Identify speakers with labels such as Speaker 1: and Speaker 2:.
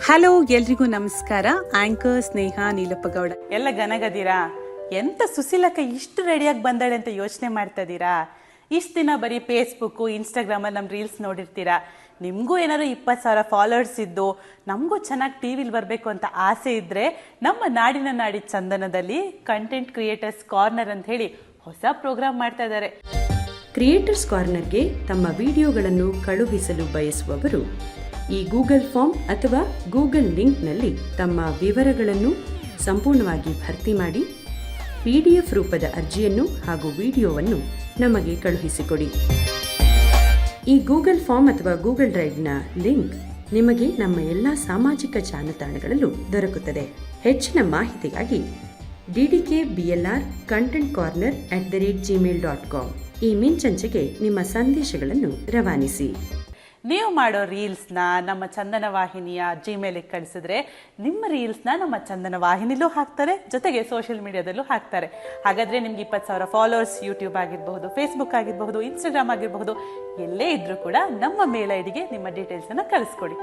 Speaker 1: Hello, ಎಲ್ರಿಗೂ ನಮಸ್ಕಾರ. Anchor ಸ್ನೇಹ ನೀಲಪ್ಪಗೌಡ. ಎಲ್ಲ ಗನಗದಿರಾ? ಎಂತ ಸುಶೀಲಕ್ಕ ಇಷ್ಟು ರೆಡಿಯಾಗಿ ಬಂದಾಳೆ ಅಂತ ಯೋಚನೆ ಮಾಡ್ತಾ ಇದ್ದೀರಾ? ಇಷ್ಟು ದಿನ ಬರೀ ಫೇಸ್ಬುಕ್ಕು ಇನ್ಸ್ಟಾಗ್ರಾಮಲ್ಲಿ ನಮ್ಮ ರೀಲ್ಸ್ ನೋಡಿರ್ತೀರಾ. ನಿಮಗೂ ಏನಾದ್ರು 20,000 ಫಾಲೋವರ್ಸ್ ಇದ್ದು ನಮಗೂ ಚೆನ್ನಾಗಿ ಟಿ ವಿಲಿ ಬರಬೇಕು ಅಂತ ಆಸೆ ಇದ್ದರೆ ನಮ್ಮ ನಾಡಿನ ನಾಡಿ ಚಂದನದಲ್ಲಿ ಕಂಟೆಂಟ್ ಕ್ರಿಯೇಟರ್ಸ್ ಕಾರ್ನರ್ ಅಂತ ಹೇಳಿ ಹೊಸ ಪ್ರೋಗ್ರಾಮ್ ಮಾಡ್ತಾ ಇದ್ದಾರೆ.
Speaker 2: ಕ್ರಿಯೇಟರ್ಸ್ ಕಾರ್ನರ್ಗೆ ತಮ್ಮ ವಿಡಿಯೋಗಳನ್ನು ಕಳುಹಿಸಲು ಬಯಸುವವರು ಈ ಗೂಗಲ್ ಫಾರ್ಮ್ ಅಥವಾ ಗೂಗಲ್ ಲಿಂಕ್ನಲ್ಲಿ ತಮ್ಮ ವಿವರಗಳನ್ನು ಸಂಪೂರ್ಣವಾಗಿ ಭರ್ತಿ ಮಾಡಿ PDF ರೂಪದ ಅರ್ಜಿಯನ್ನು ಹಾಗೂ ವಿಡಿಯೋವನ್ನು ನಮಗೆ ಕಳುಹಿಸಿಕೊಡಿ. ಈ ಗೂಗಲ್ ಫಾರ್ಮ್ ಅಥವಾ ಗೂಗಲ್ ಡ್ರೈವ್ನ ಲಿಂಕ್ ನಿಮಗೆ ನಮ್ಮ ಎಲ್ಲ ಸಾಮಾಜಿಕ ಜಾಲತಾಣಗಳಲ್ಲೂ ದೊರಕುತ್ತದೆ. ಹೆಚ್ಚಿನ ಮಾಹಿತಿಗಾಗಿ ddkblrcontentcorner@gmail.com ಈ ಮಿಂಚಂಚೆಗೆ ನಿಮ್ಮ ಸಂದೇಶಗಳನ್ನು ರವಾನಿಸಿ.
Speaker 1: ನೀವು ಮಾಡೋ ರೀಲ್ಸ್ನ ನಮ್ಮ ಚಂದನ ವಾಹಿನಿಯ ಜಿಮೇಲಿಗೆ ಕಳಿಸಿದ್ರೆ ನಿಮ್ಮ ರೀಲ್ಸ್ನ ನಮ್ಮ ಚಂದನ ವಾಹಿನಿಲೂ ಹಾಕ್ತಾರೆ, ಜೊತೆಗೆ ಸೋಷಿಯಲ್ ಮೀಡಿಯಾದಲ್ಲೂ ಹಾಕ್ತಾರೆ. ಹಾಗಾದರೆ ನಿಮ್ಗೆ 20,000 ಫಾಲೋವರ್ಸ್ ಯೂಟ್ಯೂಬ್ ಆಗಿರಬಹುದು, ಫೇಸ್ಬುಕ್ ಆಗಿರಬಹುದು, ಇನ್ಸ್ಟಾಗ್ರಾಮ್ ಆಗಿರಬಹುದು, ಎಲ್ಲೇ ಇದ್ರೂ ಕೂಡ ನಮ್ಮ ಮೇಲ್ ಐಡಿಗೆ ನಿಮ್ಮ ಡೀಟೇಲ್ಸನ್ನು ಕಳಿಸ್ಕೊಡಿ.